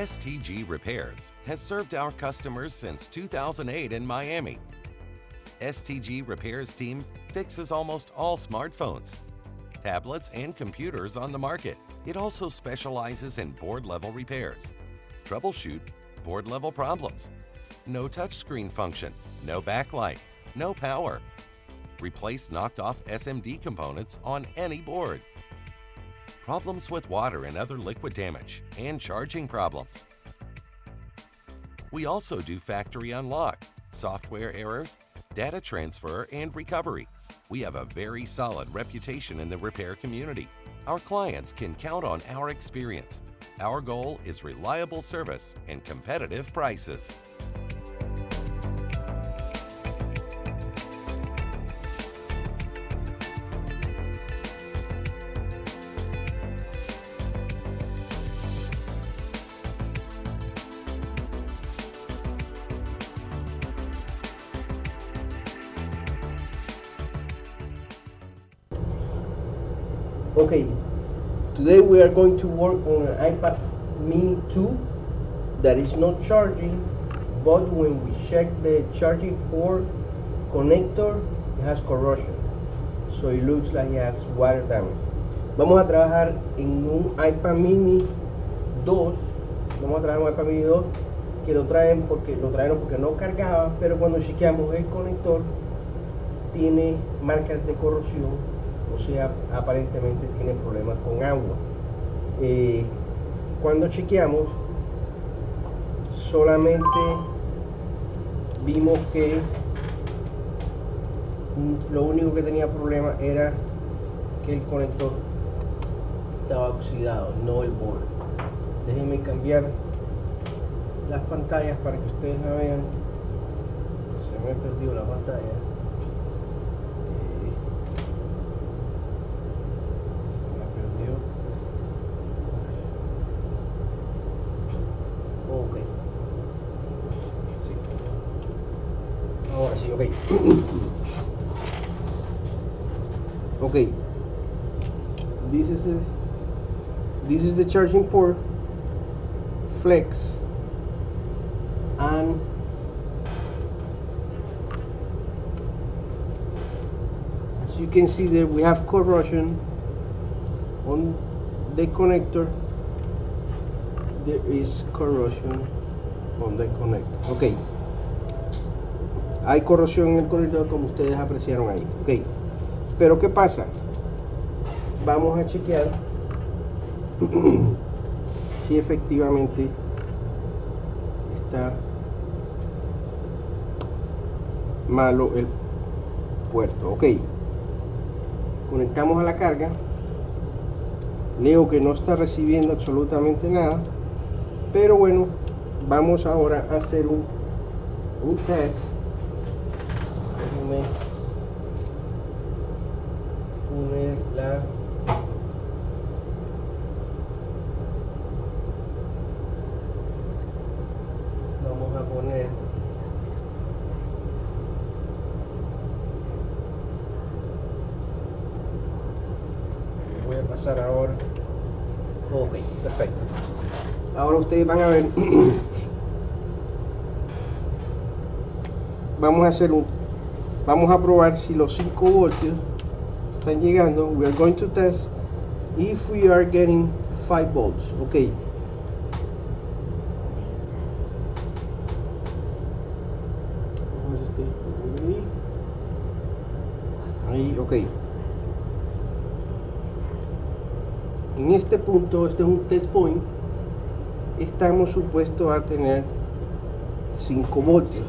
STG Repairs has served our customers since 2008 in Miami. STG Repairs team fixes almost all smartphones, tablets, and computers on the market. It also specializes in board-level repairs. Troubleshoot board-level problems. No touchscreen function, no backlight, no power. Replace knocked-off SMD components on any board. Problems with water and other liquid damage, and charging problems. We also do factory unlock, software errors, data transfer, and recovery. We have a very solid reputation in the repair community. Our clients can count on our experience. Our goal is reliable service and competitive prices. Okay, today we are going to work on an iPad mini 2 that is not charging, but when we check the charging port connector, it has corrosion, so it looks like it has water damage. Vamos a trabajar en un iPad mini 2. Vamos a trabajar en un iPad mini 2 que lo trajeron porque no cargaba, pero cuando chequeamos el conector tiene marcas de corrosión. O sea, aparentemente tiene problemas con agua. Cuando chequeamos, solamente vimos que lo único que tenía problema era que el conector estaba oxidado, no el borde. Déjenme cambiar las pantallas para que ustedes la vean. Se me ha perdido la pantalla. Ahora sí, ok. Okay. This is the charging port, flex, and as you can see there we have corrosion on the connector. There is corrosion on the connector. Okay. Hay corrosión en el conector como ustedes apreciaron ahí. Ok, pero ¿qué pasa? Vamos a chequear si efectivamente está malo el puerto. Ok, conectamos a la carga. Leo que no está recibiendo absolutamente nada, pero bueno, vamos ahora a hacer un test. Poner vamos a poner voy a pasar ahora. Ok, perfecto. Ahora ustedes van a ver. Vamos a probar si los 5 voltios están llegando. We are going to test if we are getting 5 volts. Okay. Ahí, ok. En este punto, este es un test point. Estamos supuestos a tener 5 voltios.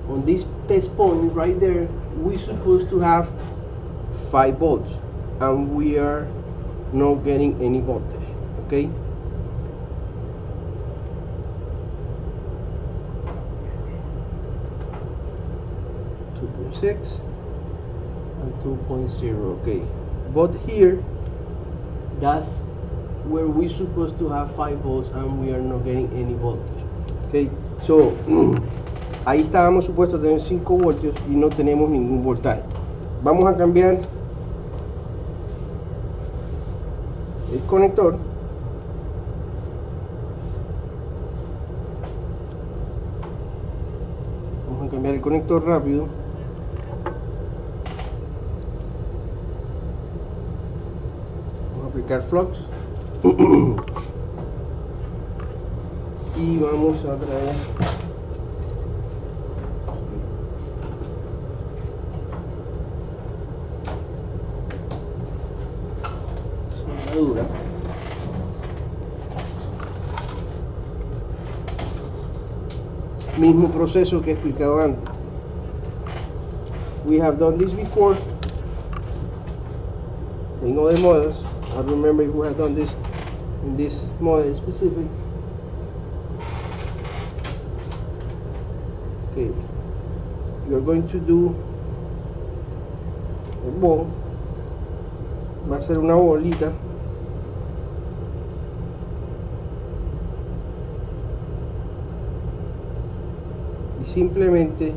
On this test point right there, we're supposed to have 5 volts, and we are not getting any voltage. Okay. .6 and 2.0. Okay, but here, that's where we're supposed to have 5 volts, and we are not getting any voltage. Okay, so ahí estábamos supuestos a tener 5 voltios y no tenemos ningún voltaje. Vamos a cambiar el conector el conector rápido. Vamos a aplicar flux. Y vamos a traer soldadura. Mismo proceso que he explicado antes. We have done this before in other models. I remember if we have done this in this model specific. Okay, you're going to do a ball. Va a ser una bolita. Y simplemente,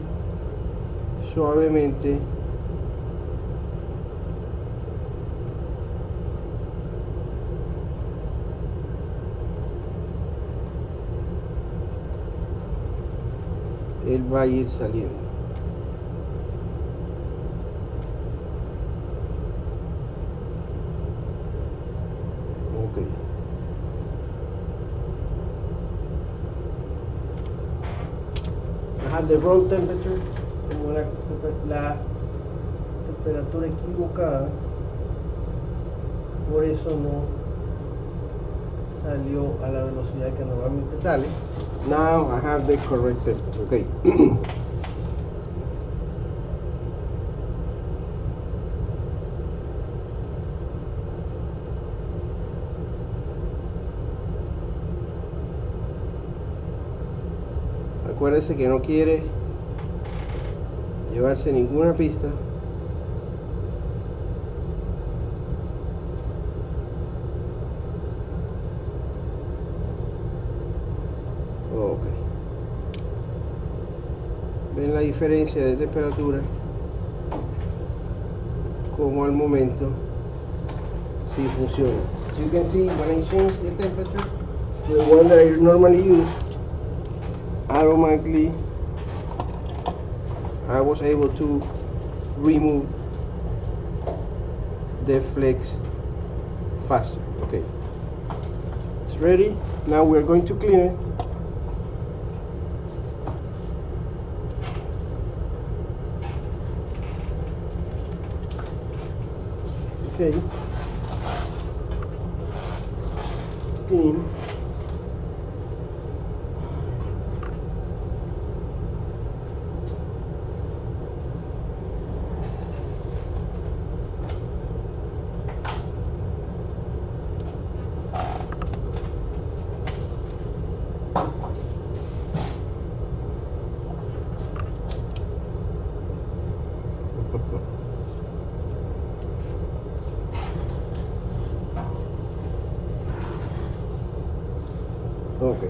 suavemente, él va a ir saliendo. Ok. I have the wrong temperature. Tengo la temperatura equivocada. Por eso no salió a la velocidad que normalmente sale. Now I have the correct temperature. Okay. Acuérdese que no quiere llevarse ninguna pista. Ok. Ven la diferencia de temperatura, como al momento si funciona. So you can see when I change the temperature, the one that I normally use, automatically I was able to remove the flex faster. Okay, it's ready. Now we're going to clean it. Okay, clean. Okay,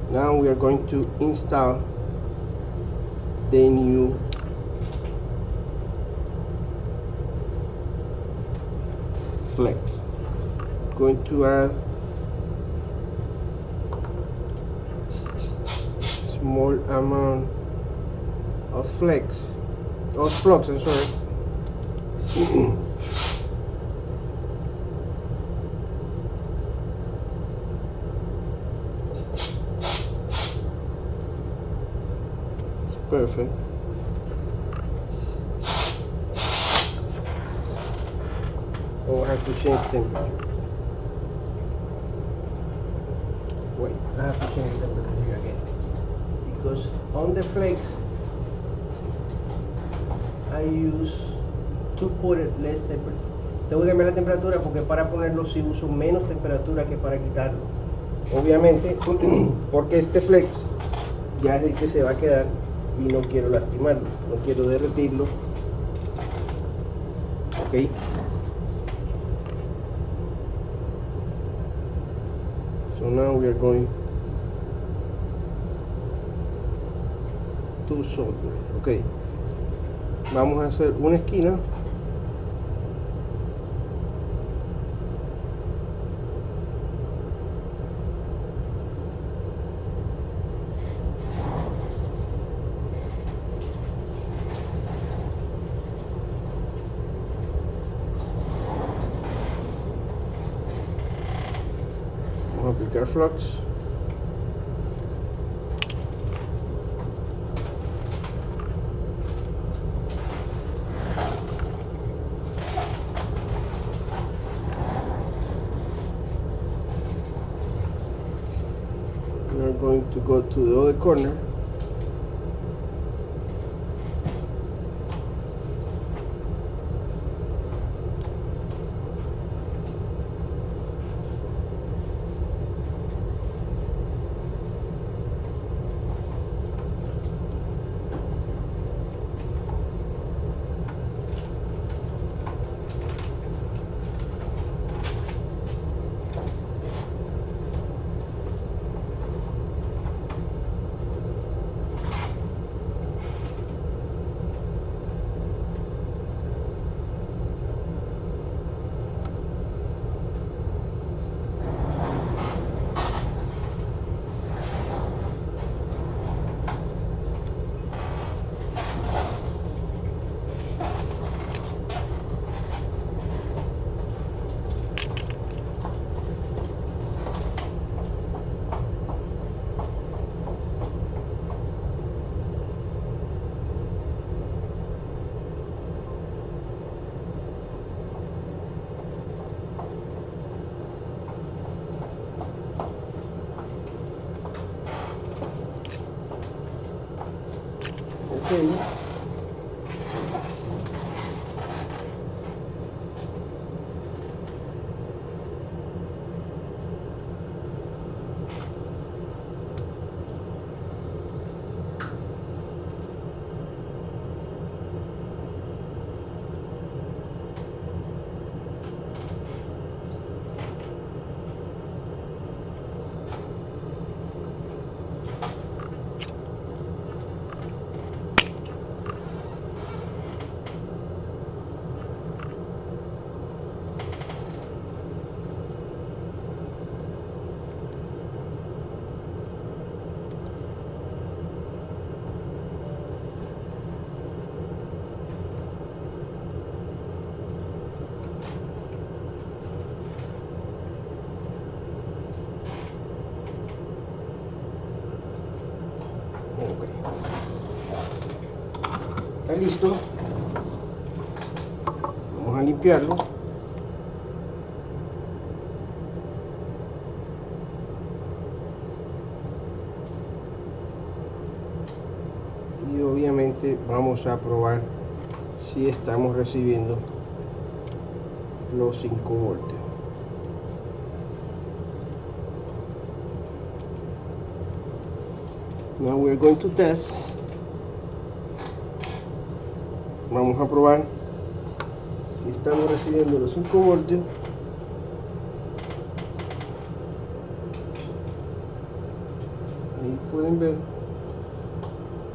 now we are going to install the new flex. Going to add small amount of flux, I'm sorry. Perfect. Oh, I have to change temperature. Wait, I have to change temperature here again. Because on the flex, I use to put it less temperature. Tengo que cambiar la temperatura porque para ponerlo sí uso menos temperatura que para quitarlo. Obviamente, porque este flex ya es el que se va a quedar. Y no quiero lastimarlo, no quiero derretirlo. Ok, so now we are going to solder. Ok, vamos a hacer una esquina. aplicar flux. We are going to go to the other corner. Okay. Está listo. Vamos a limpiarlo. Y obviamente vamos a probar si estamos recibiendo los 5 voltios. Now we're going to test. Vamos a probar si estamos recibiendo los 5 voltios. Ahí pueden ver.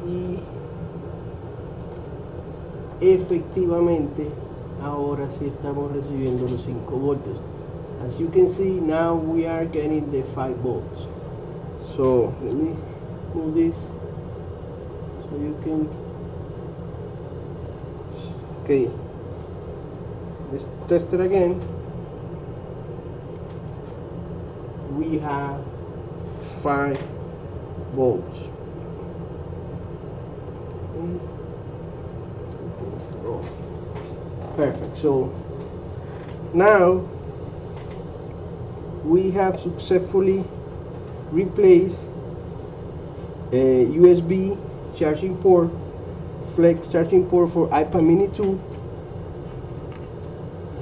Y efectivamente ahora sí estamos recibiendo los 5 voltios. As you can see, now we are getting the 5 volts. So let me move this so you can. Okay, let's test it again. We have 5 volts. Perfect. So now we have successfully replaced a USB charging port, flex charging port for iPad Mini 2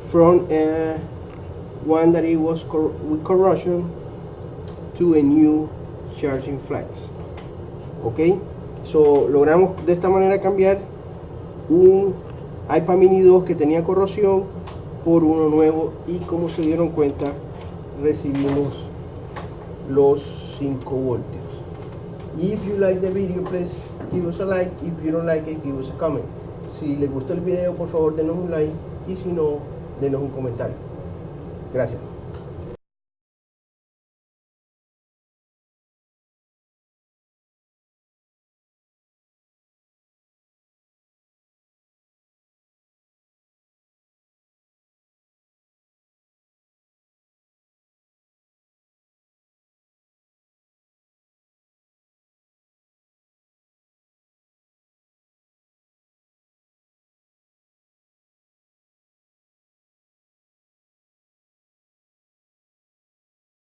from one that it was with corrosion to a new charging flex. Ok, so logramos de esta manera cambiar un iPad Mini 2 que tenía corrosión por uno nuevo, y como se dieron cuenta recibimos los 5 voltios. If you like the video, please give us a like. If you don't like it, give us a comment. Si les gustó el video, por favor denos un like, y si no, denos un comentario. Gracias.